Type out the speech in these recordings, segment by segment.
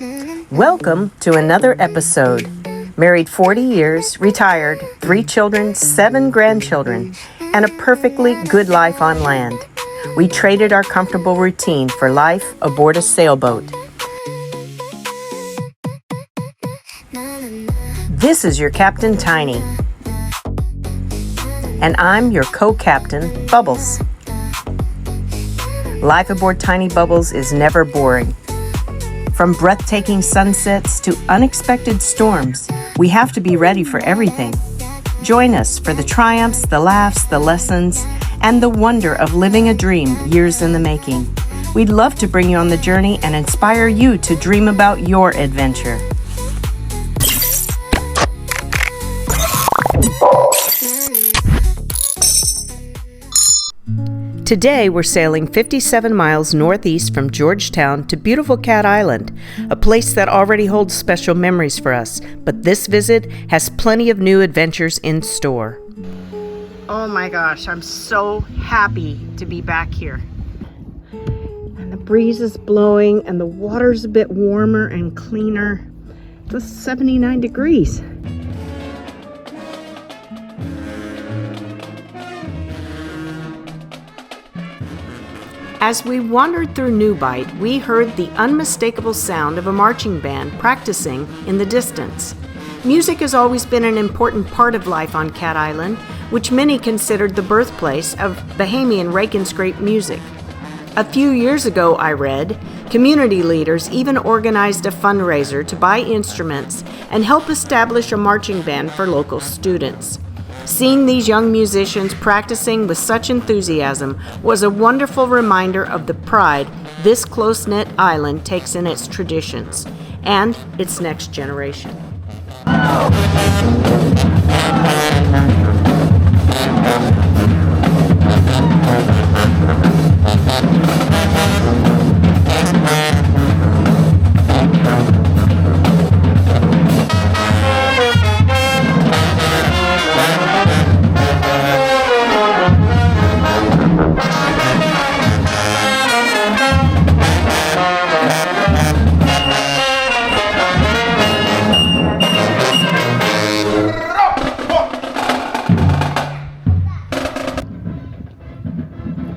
Welcome to another episode. Married 40 years, retired, 3 children, 7 grandchildren, and a perfectly good life on land. We traded our comfortable routine for life aboard a sailboat. This is your Captain Tiny. And I'm your co-captain, Bubbles. Life aboard Tiny Bubbles is never boring. From breathtaking sunsets to unexpected storms, we have to be ready for everything. Join us for the triumphs, the laughs, the lessons, and the wonder of living a dream years in the making. We'd love to bring you on the journey and inspire you to dream about your adventure. Today, we're sailing 57 miles northeast from Georgetown to beautiful Cat Island, a place that already holds special memories for us, but this visit has plenty of new adventures in store. Oh my gosh, I'm so happy to be back here. And the breeze is blowing and the water's a bit warmer and cleaner. It's 79 degrees. As we wandered through New Bight, we heard the unmistakable sound of a marching band practicing in the distance. Music has always been an important part of life on Cat Island, which many considered the birthplace of Bahamian rake-and-scrape music. A few years ago, I read, community leaders even organized a fundraiser to buy instruments and help establish a marching band for local students. Seeing these young musicians practicing with such enthusiasm was a wonderful reminder of the pride this close-knit island takes in its traditions and its next generation.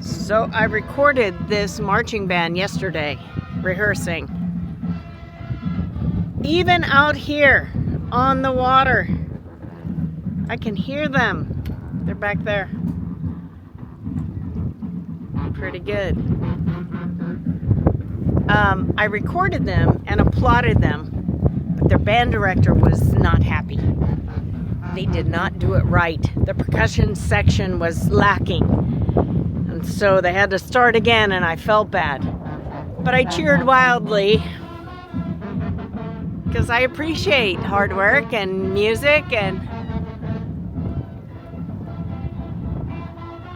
So I recorded this marching band yesterday, rehearsing. Even out here on the water, I can hear them. They're back there. Pretty good. I recorded them and applauded them, but their band director was not happy. They did not do it right. The percussion section was lacking. And so they had to start again, and I felt bad. But I cheered wildly because I appreciate hard work and music, and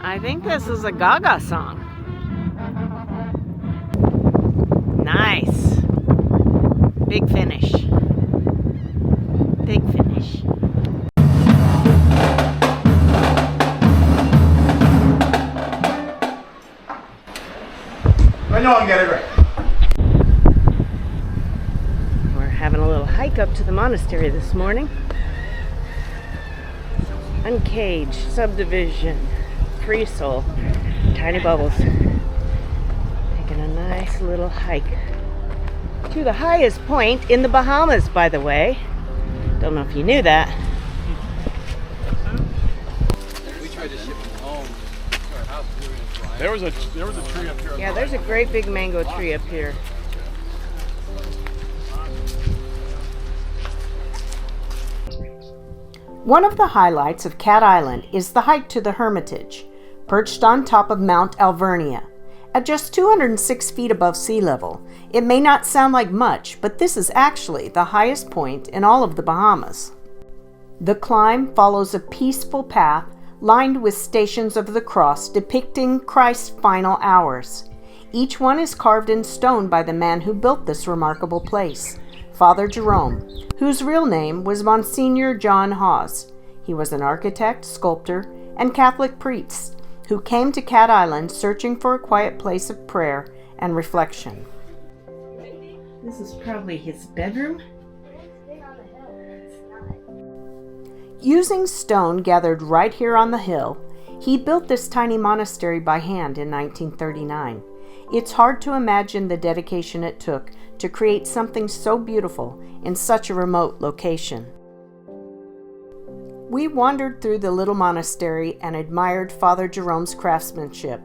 I think this is a Gaga song. Nice. Big finish. Big finish. I know I get it right. We're having a little hike up to the monastery this morning. Uncaged, subdivision, free soul, Tiny Bubbles. Taking a nice little hike to the highest point in the Bahamas, by the way. Don't know if you knew that. We tried to ship them home to our house. There was a tree up here. Yeah, there's a great big mango tree up here. One of the highlights of Cat Island is the hike to the Hermitage, perched on top of Mount Alvernia. At just 206 feet above sea level, it may not sound like much, but this is actually the highest point in all of the Bahamas. The climb follows a peaceful path lined with stations of the cross depicting Christ's final hours. Each one is carved in stone by the man who built this remarkable place, Father Jerome, whose real name was Monsignor John Hawes. He was an architect, sculptor, and Catholic priest who came to Cat Island searching for a quiet place of prayer and reflection. This is probably his bedroom. Using stone gathered right here on the hill, he built this tiny monastery by hand in 1939. It's hard to imagine the dedication it took to create something so beautiful in such a remote location. We wandered through the little monastery and admired Father Jerome's craftsmanship.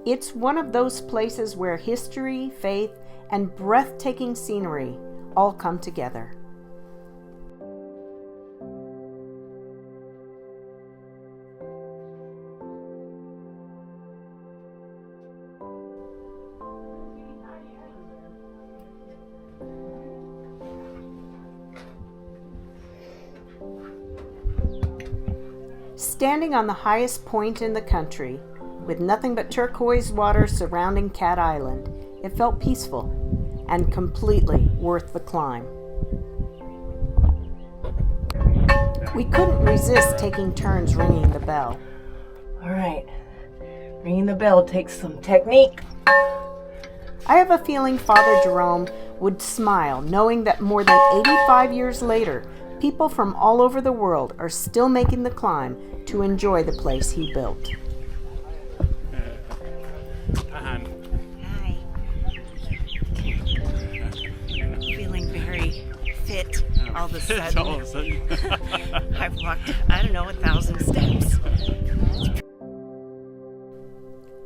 It's one of those places where history, faith, and breathtaking scenery all come together. Standing on the highest point in the country, with nothing but turquoise water surrounding Cat Island, it felt peaceful and completely worth the climb. We couldn't resist taking turns ringing the bell. All right, ringing the bell takes some technique. I have a feeling Father Jerome would smile knowing that more than 85 years later, people from all over the world are still making the climb to enjoy the place he built. Hi. Feeling very fit all of a sudden. All of a sudden. I've walked, 1,000 steps.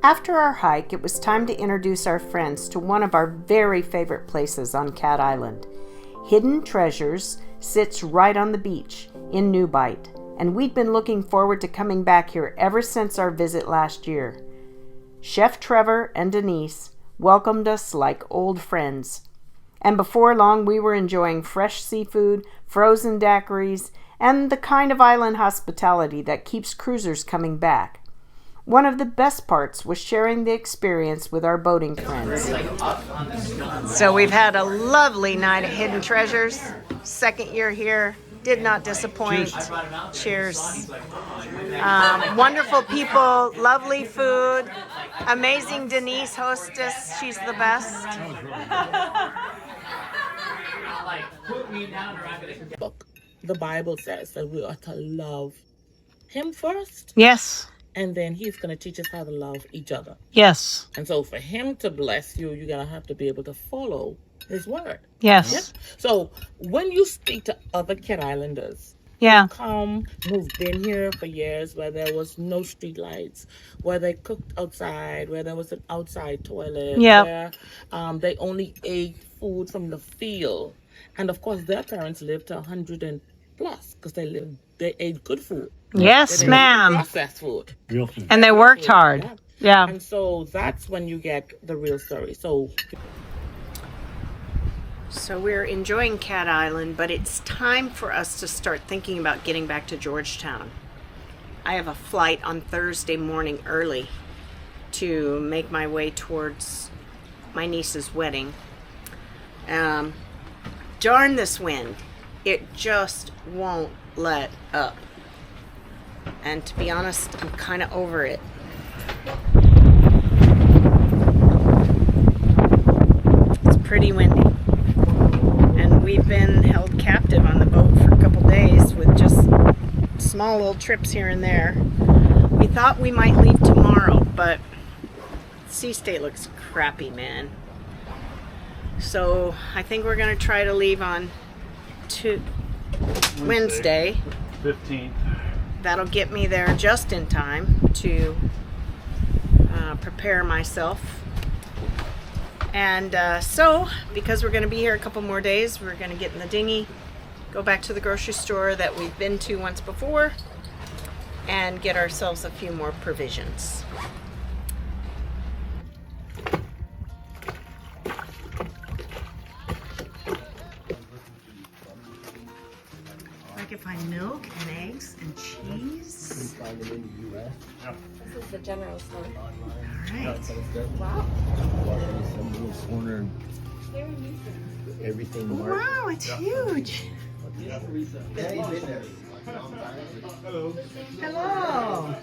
After our hike, it was time to introduce our friends to one of our very favorite places on Cat Island. Hidden Treasures sits right on the beach in New Bight, and we'd been looking forward to coming back here ever since our visit last year. Chef Trevor and Denise welcomed us like old friends, and before long we were enjoying fresh seafood, frozen daiquiris, and the kind of island hospitality that keeps cruisers coming back. One of the best parts was sharing the experience with our boating friends. So we've had a lovely night at Hidden Treasures. Second year here. Did not disappoint. Cheers. Wonderful people, lovely food, amazing Denise hostess. She's the best. The Bible says that we ought to love him first, Yes. and then he's going to teach us how to love each other. Yes. And so for him to bless you, you're going to have to be able to follow his word. Yes. Yep. So when you speak to other Cat Islanders, Yeah. who've been here for years, where there was no street lights, where they cooked outside, where there was an outside toilet, Yep. where they only ate food from the field. And of course, their parents lived to 100 and plus because they ate good food. Yes, They didn't eat ma'am. processed food. Real food. And they worked hard. Yeah. Yeah. And so that's when you get the real story. So we're enjoying Cat Island, but it's time for us to start thinking about getting back to Georgetown. I have a flight on Thursday morning early to make my way towards my niece's wedding. Darn this wind. It just won't let up. And to be honest, I'm kind of over it. It's pretty windy. And we've been held captive on the boat for a couple days with just small little trips here and there. We thought we might leave tomorrow, but sea state looks crappy, man. So I think we're going to try to leave on Wednesday. 15th. That'll get me there just in time to prepare myself. And so, because we're going to be here a couple more days, we're going to get in the dinghy, go back to the grocery store that we've been to once before, and get ourselves a few more provisions. I can find milk and eggs and cheese. This is the general store. All right. Wow. Corner, Very nuisance. everything marked. Wow, it's huge. Hello.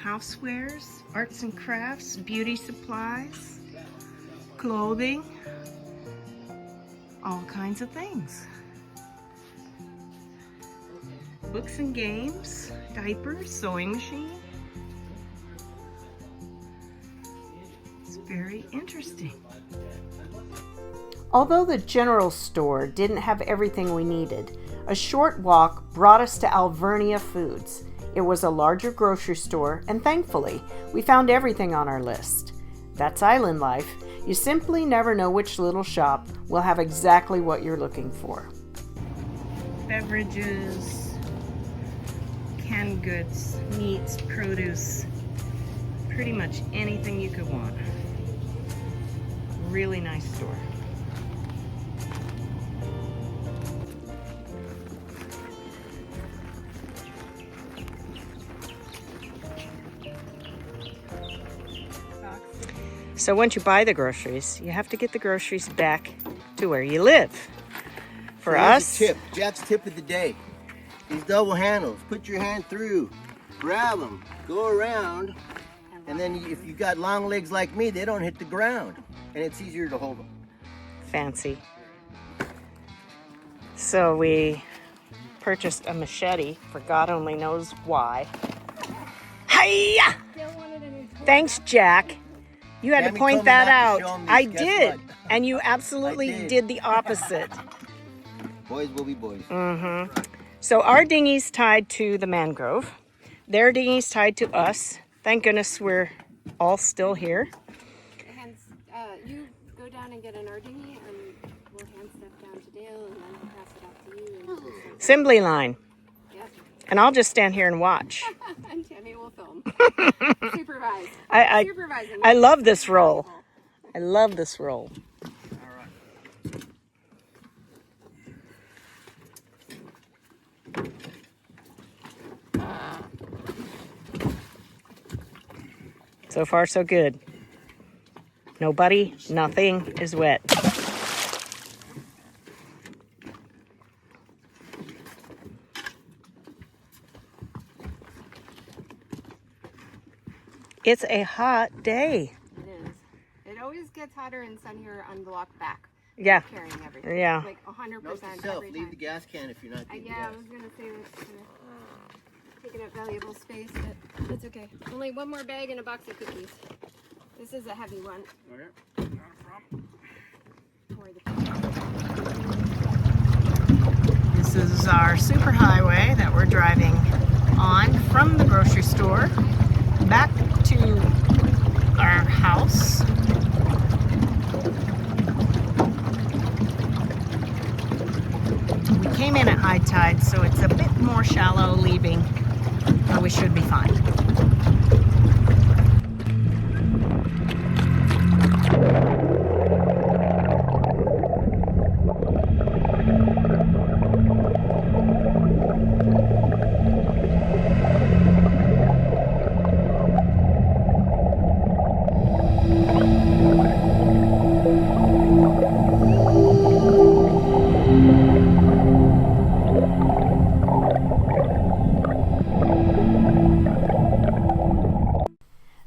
Housewares, arts and crafts, beauty supplies, clothing, all kinds of things. Books and games, diapers, sewing machine. It's very interesting. Although the general store didn't have everything we needed, a short walk brought us to Alvernia Foods. It was a larger grocery store, and thankfully, we found everything on our list. That's island life. You simply never know which little shop will have exactly what you're looking for. Beverages, canned goods, meats, produce, pretty much anything you could want. Really nice store. So once you buy the groceries, you have to get the groceries back to where you live. For us, Tip, Jack's tip of the day. These double handles. Put your hand through, grab them, go around, and then if you got long legs like me, they don't hit the ground, and it's easier to hold them. fancy. So we purchased a machete for God only knows why. Hiya! Thanks, Jack. You had Tammy to point told me that not to out. show 'em I these. Guess did. what? And you absolutely I did. did the opposite. Boys will be boys. So our dinghy's tied to the mangrove. Their dinghy's tied to us. Thank goodness we're all still here. You go down and get an dinghy, and we'll hand stuff down to Dale, and then he'll pass it off to you. And Assembly line. yeah, And I'll just stand here and watch. and Tammy will film. Supervise. I Supervising. love this role. I love this role. So far, so good. Nobody, nothing is wet. It's a hot day. It is. It always gets hotter and sunnier on the walk back. Yeah. Carrying everything. Yeah. Like 100% Note to self, every leave time. the gas can if you're not taking Yeah, I gas. was gonna say that's kind of taking up valuable space, but it's okay. Only one more bag and a box of cookies. This is a heavy one. For the This is our super highway that we're driving on from the grocery store back to our house. We came in at high tide, so it's a bit more shallow leaving, but we should be fine.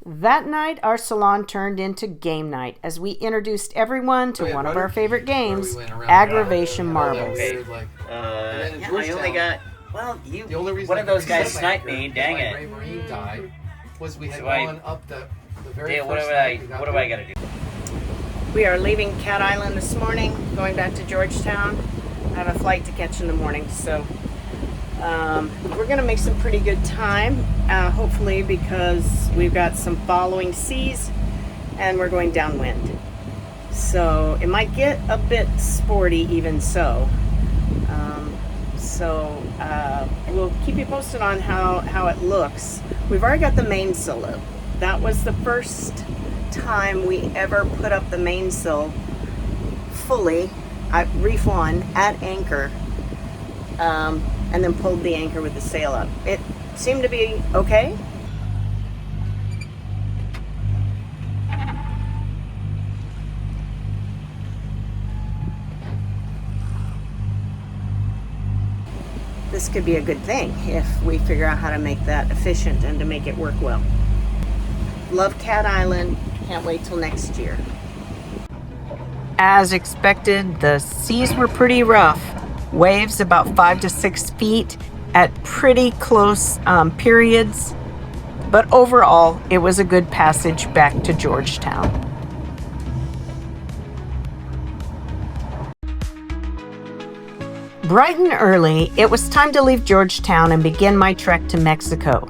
That night, our salon turned into game night as we introduced everyone to one of our favorite games, Aggravation Marbles. I only got, well, one of those guys sniped me, dang it. Marine died was we had So I- gone up the very Yeah, first night we got what do I gotta do? We are leaving Cat Island this morning, going back to Georgetown. I have a flight to catch in the morning, so we're gonna make some pretty good time, hopefully, because we've got some following seas and we're going downwind. So it might get a bit sporty even so. We'll keep you posted on how it looks. We've already got the mainsail up. That was the first time we ever put up the mainsail fully at Reef 1 at anchor, and then pulled the anchor with the sail up. It seemed to be okay. This could be a good thing if we figure out how to make that efficient and to make it work well. Love Cat Island. Can't wait till next year. As expected, the seas were pretty rough. Waves about 5 to 6 feet at pretty close periods. But overall, it was a good passage back to Georgetown. Bright and early, it was time to leave Georgetown and begin my trek to Mexico.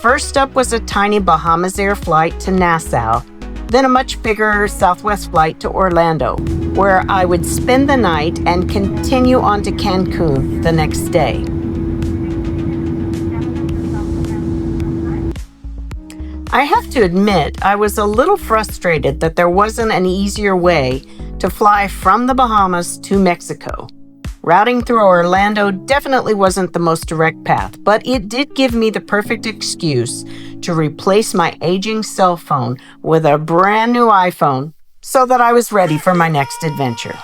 First up was a tiny Bahamas Air flight to Nassau, then a much bigger Southwest flight to Orlando, where I would spend the night and continue on to Cancun the next day. I have to admit, I was a little frustrated that there wasn't an easier way to fly from the Bahamas to Mexico. Routing through Orlando definitely wasn't the most direct path, but it did give me the perfect excuse to replace my aging cell phone with a brand new iPhone so that I was ready for my next adventure.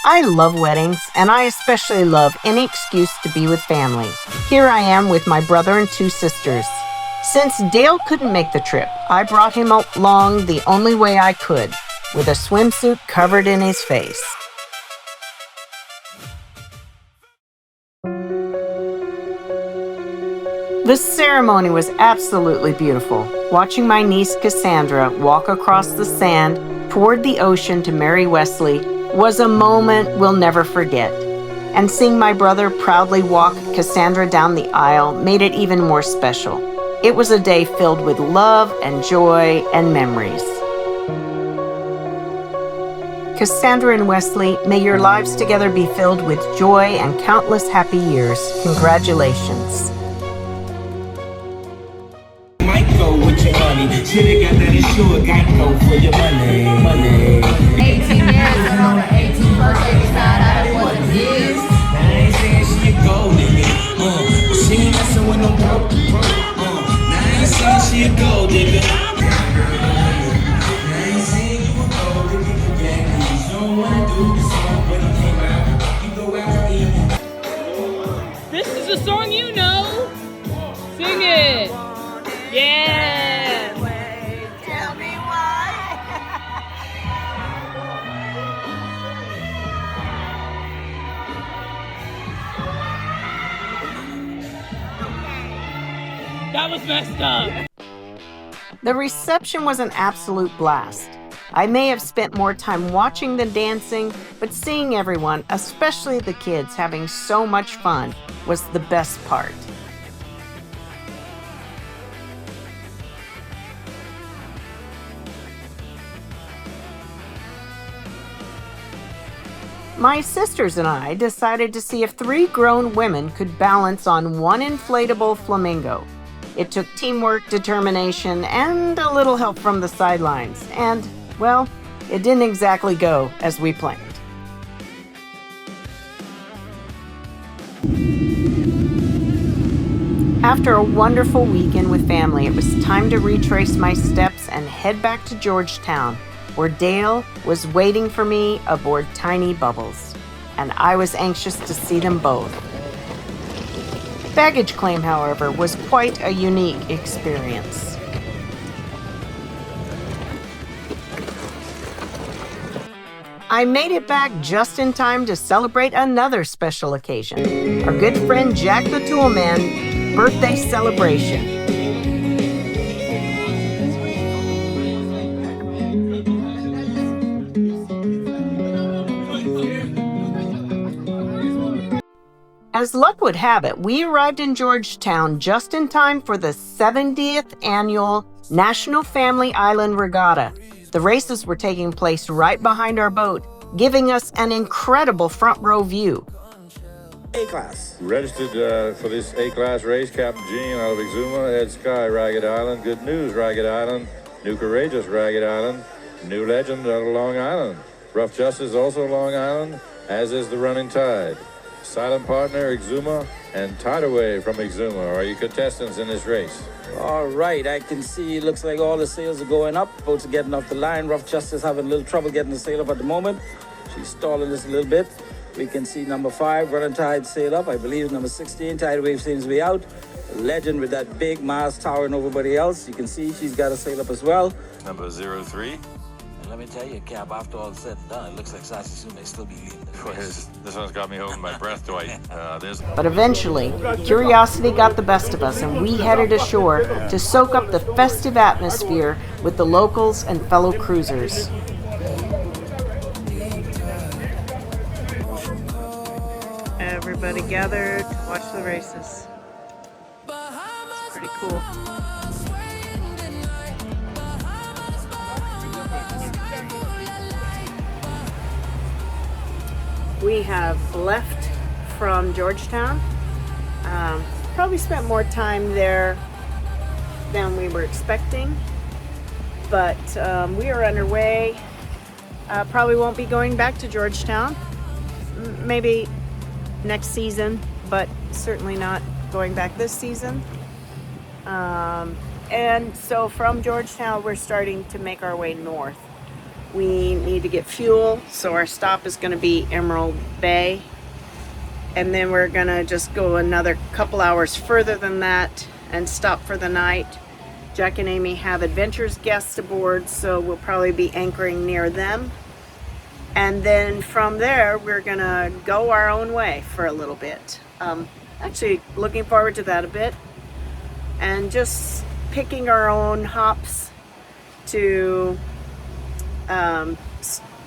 I love weddings, and I especially love any excuse to be with family. Here I am with my brother and 2 sisters. Since Dale couldn't make the trip, I brought him along the only way I could, with a swimsuit covered in his face. The ceremony was absolutely beautiful. Watching my niece Cassandra walk across the sand toward the ocean to marry Wesley was a moment we'll never forget. And seeing my brother proudly walk Cassandra down the aisle made it even more special. It was a day filled with love and joy and memories. Cassandra and Wesley, may your lives together be filled with joy and countless happy years. Congratulations. Might go with your money. Should've got that insured Geico for your money. 18 years and on the 18th birthday, decide I wasn't his. I ain't saying she a gold nigga. She ain't messing with no broke. I ain't saying she a gold digger. I ain't saying you a gold digger. Yeah, you don't wanna do the song when it came out. You go out and eat. This is a song you know. Sing it. Yeah. Tell me why. That was messed up. The reception was an absolute blast. I may have spent more time watching than dancing, but seeing everyone, especially the kids, having so much fun was the best part. My sisters and I decided to see if 3 grown women could balance on one inflatable flamingo. It took teamwork, determination, and a little help from the sidelines. And, well, it didn't exactly go as we planned. After a wonderful weekend with family, it was time to retrace my steps and head back to Georgetown, where Dale was waiting for me aboard Tiny Bubbles, and I was anxious to see them both. Baggage claim, however, was quite a unique experience. I made it back just in time to celebrate another special occasion, our good friend Jack the Toolman's birthday celebration. As luck would have it, we arrived in Georgetown just in time for the 70th annual National Family Island Regatta. The races were taking place right behind our boat, giving us an incredible front row view. A-Class. Registered for this A-Class race, Captain Gene out of Exuma, Ed Sky, Ragged Island, Good News, Ragged Island, New Courageous, Ragged Island, New Legend out of Long Island. Rough Justice also Long Island, as is the Running Tide. Silent Partner, Exuma, and Tideway from Exuma are your contestants in this race. All right, I can see it looks like all the sails are going up. Boats are getting off the line. Rough Justice having a little trouble getting the sail up at the moment. She's stalling this a little bit. We can see number 5, Running Tide, sail up. I believe number 16, Tideway seems to be out. Legend with that big mast towering over everybody else. You can see she's got a sail up as well. Number 03. And let me tell you, Cap, after all said and done, it looks like Sassy Sue may still be leading the race. This one's got me holding my breath, Dwight. But eventually, curiosity got the best of us, and we headed ashore to soak up the festive atmosphere with the locals and fellow cruisers. Everybody gathered to watch the races. It's pretty cool. We have left from Georgetown. Probably spent more time there than we were expecting, but we are underway. Probably won't be going back to Georgetown. Maybe next season, but certainly not going back this season. And so from Georgetown, we're starting to make our way north. We need to get fuel, so our stop is going to be Emerald Bay. And then we're going to just go another couple hours further than that and stop for the night. Jack and Amy have Adventures guests aboard, so we'll probably be anchoring near them. And then from there, we're going to go our own way for a little bit. Actually, looking forward to that a bit. And just picking our own hops to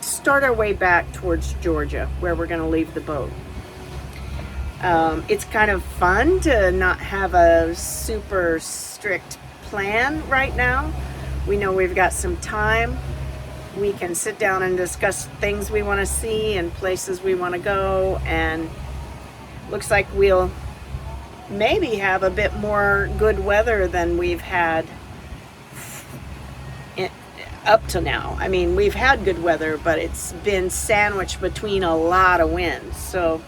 start our way back towards Georgia, where we're going to leave the boat. It's kind of fun to not have a super strict plan right now. We know we've got some time. We can sit down and discuss things we want to see and places we want to go, and looks like we'll maybe have a bit more good weather than we've had up to now. I mean, we've had good weather, but it's been sandwiched between a lot of wind. So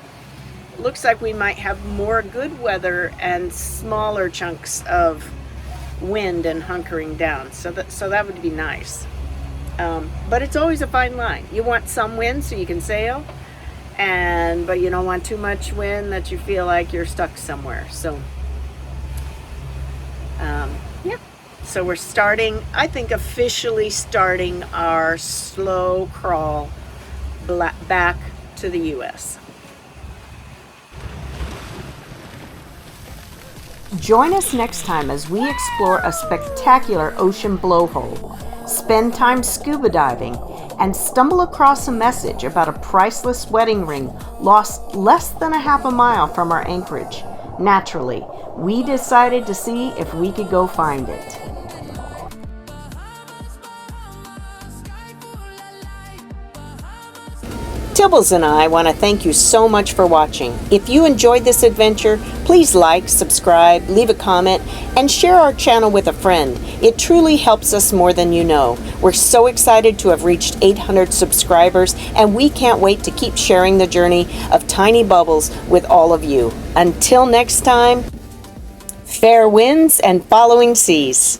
it looks like we might have more good weather and smaller chunks of wind and hunkering down. So that would be nice. But it's always a fine line. You want some wind so you can sail, but you don't want too much wind that you feel like you're stuck somewhere. So yeah. So we're starting, I think officially starting our slow crawl back to the U.S. Join us next time as we explore a spectacular ocean blowhole, spend time scuba diving, and stumble across a message about a priceless wedding ring lost less than a half a mile from our anchorage. Naturally, we decided to see if we could go find it. Tibbles and I want to thank you so much for watching. If you enjoyed this adventure, please like, subscribe, leave a comment, and share our channel with a friend. It truly helps us more than you know. We're so excited to have reached 800 subscribers, and we can't wait to keep sharing the journey of Tiny Bubbles with all of you. Until next time, fair winds and following seas.